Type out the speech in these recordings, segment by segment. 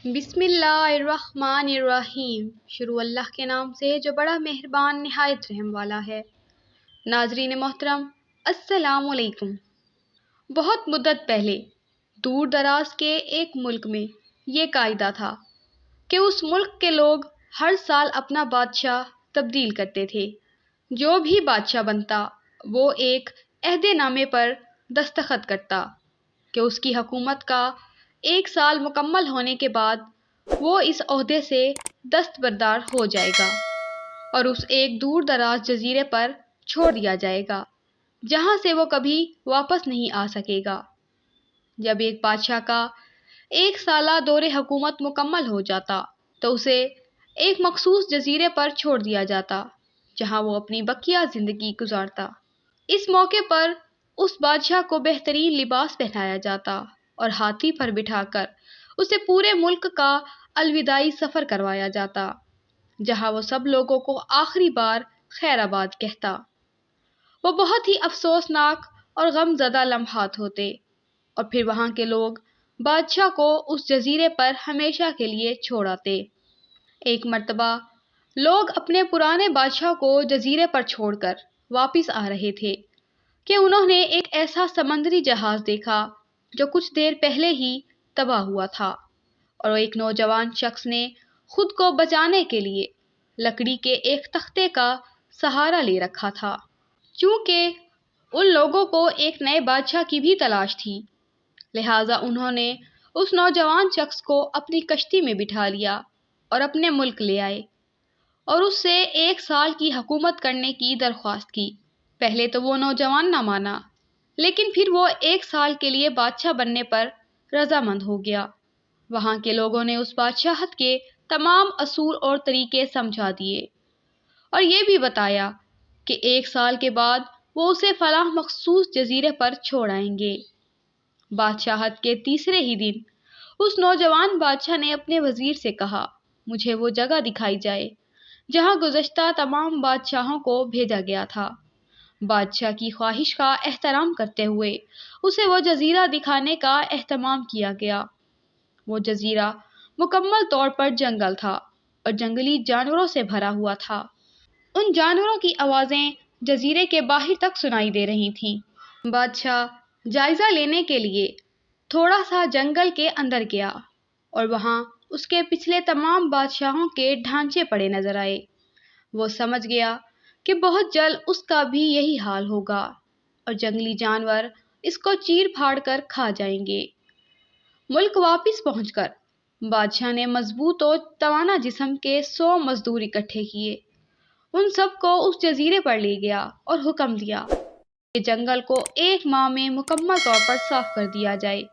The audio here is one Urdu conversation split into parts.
بسم اللہ الرحمن الرحیم۔ شروع اللہ کے نام سے جو بڑا مہربان نہایت رحم والا ہے۔ ناظرین محترم، السلام علیکم۔ بہت مدت پہلے دور دراز کے ایک ملک میں یہ قاعدہ تھا کہ اس ملک کے لوگ ہر سال اپنا بادشاہ تبدیل کرتے تھے۔ جو بھی بادشاہ بنتا وہ ایک عہد نامے پر دستخط کرتا کہ اس کی حکومت کا 1 سال مکمل ہونے کے بعد وہ اس عہدے سے دستبردار ہو جائے گا اور اس ایک دور دراز جزیرے پر چھوڑ دیا جائے گا جہاں سے وہ کبھی واپس نہیں آ سکے گا۔ جب ایک بادشاہ کا 1 سالہ دور حکومت مکمل ہو جاتا تو اسے ایک مخصوص جزیرے پر چھوڑ دیا جاتا جہاں وہ اپنی بقیہ زندگی گزارتا۔ اس موقع پر اس بادشاہ کو بہترین لباس پہنایا جاتا اور ہاتھی پر بٹھا کر اسے پورے ملک کا الوداعی سفر کروایا جاتا جہاں وہ سب لوگوں کو آخری بار خیر آباد کہتا۔ وہ بہت ہی افسوسناک اور غم زدہ لمحات ہوتے اور پھر وہاں کے لوگ بادشاہ کو اس جزیرے پر ہمیشہ کے لیے چھوڑ آتے۔ ایک مرتبہ لوگ اپنے پرانے بادشاہ کو جزیرے پر چھوڑ کر واپس آ رہے تھے کہ انہوں نے ایک ایسا سمندری جہاز دیکھا جو کچھ دیر پہلے ہی تباہ ہوا تھا اور ایک نوجوان شخص نے خود کو بچانے کے لیے لکڑی کے ایک تختے کا سہارا لے رکھا تھا۔ چونکہ ان لوگوں کو ایک نئے بادشاہ کی بھی تلاش تھی، لہٰذا انہوں نے اس نوجوان شخص کو اپنی کشتی میں بٹھا لیا اور اپنے ملک لے آئے اور اس سے 1 سال کی حکومت کرنے کی درخواست کی۔ پہلے تو وہ نوجوان نہ مانا، لیکن پھر وہ 1 سال کے لیے بادشاہ بننے پر رضامند ہو گیا۔ وہاں کے لوگوں نے اس بادشاہت کے تمام اصول اور طریقے سمجھا دیے اور یہ بھی بتایا کہ 1 سال کے بعد وہ اسے فلاں مخصوص جزیرے پر چھوڑ آئیں گے۔ بادشاہت کے تیسرے ہی دن اس نوجوان بادشاہ نے اپنے وزیر سے کہا، مجھے وہ جگہ دکھائی جائے جہاں گزشتہ تمام بادشاہوں کو بھیجا گیا تھا۔ بادشاہ کی خواہش کا احترام کرتے ہوئے اسے وہ جزیرہ دکھانے کا اہتمام کیا گیا۔ وہ جزیرہ مکمل طور پر جنگل تھا اور جنگلی جانوروں سے بھرا ہوا تھا۔ ان جانوروں کی آوازیں جزیرے کے باہر تک سنائی دے رہی تھیں۔ بادشاہ جائزہ لینے کے لیے تھوڑا سا جنگل کے اندر گیا اور وہاں اس کے پچھلے تمام بادشاہوں کے ڈھانچے پڑے نظر آئے۔ وہ سمجھ گیا کہ بہت جلد اس کا بھی یہی حال ہوگا اور جنگلی جانور اس کو چیر پھاڑ کر کھا جائیں گے۔ ملک واپس پہنچ کر بادشاہ نے مضبوط و توانا جسم کے 100 مزدور اکٹھے کیے، ان سب کو اس جزیرے پر لے گیا اور حکم دیا کہ جنگل کو 1 ماہ میں مکمل طور پر صاف کر دیا جائے،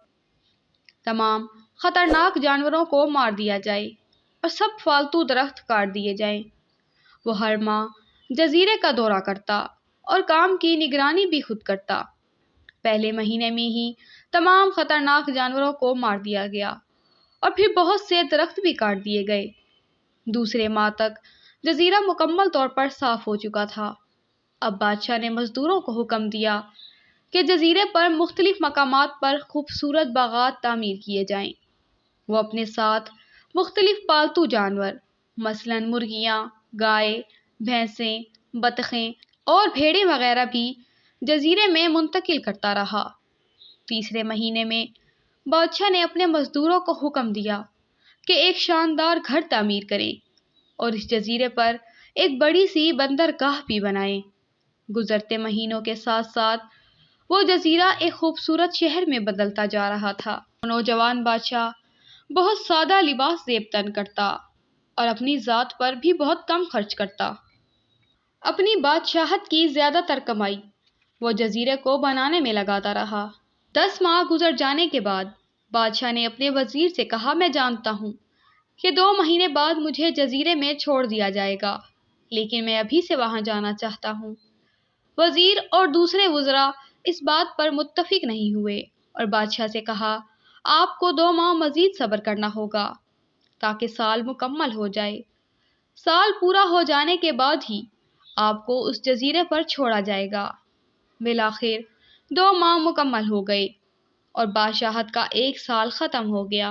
تمام خطرناک جانوروں کو مار دیا جائے اور سب فالتو درخت کاٹ دیے جائیں۔ وہ ہر ماہ جزیرے کا دورہ کرتا اور کام کی نگرانی بھی خود کرتا۔ پہلے مہینے میں ہی تمام خطرناک جانوروں کو مار دیا گیا اور پھر بہت سے درخت بھی کاٹ دیے گئے۔ دوسرے ماہ تک جزیرہ مکمل طور پر صاف ہو چکا تھا۔ اب بادشاہ نے مزدوروں کو حکم دیا کہ جزیرے پر مختلف مقامات پر خوبصورت باغات تعمیر کیے جائیں۔ وہ اپنے ساتھ مختلف پالتو جانور مثلاً مرغیاں، گائے، بھینسیں، بطخیں اور بھیڑیں وغیرہ بھی جزیرے میں منتقل کرتا رہا۔ تیسرے مہینے میں بادشاہ نے اپنے مزدوروں کو حکم دیا کہ ایک شاندار گھر تعمیر کریں اور اس جزیرے پر ایک بڑی سی بندرگاہ بھی بنائیں۔ گزرتے مہینوں کے ساتھ ساتھ وہ جزیرہ ایک خوبصورت شہر میں بدلتا جا رہا تھا۔ نوجوان بادشاہ بہت سادہ لباس زیب تن کرتا اور اپنی ذات پر بھی بہت کم خرچ کرتا۔ اپنی بادشاہت کی زیادہ تر کمائی وہ جزیرے کو بنانے میں لگاتا رہا۔ 10 ماہ گزر جانے کے بعد بادشاہ نے اپنے وزیر سے کہا، میں جانتا ہوں کہ 2 مہینے بعد مجھے جزیرے میں چھوڑ دیا جائے گا، لیکن میں ابھی سے وہاں جانا چاہتا ہوں۔ وزیر اور دوسرے وزراء اس بات پر متفق نہیں ہوئے اور بادشاہ سے کہا، آپ کو 2 ماہ مزید صبر کرنا ہوگا تاکہ سال مکمل ہو جائے۔ سال پورا ہو جانے کے بعد ہی آپ کو اس جزیرے پر چھوڑا جائے گا۔ بالآخر 2 ماہ مکمل ہو گئے اور بادشاہت کا 1 سال ختم ہو گیا۔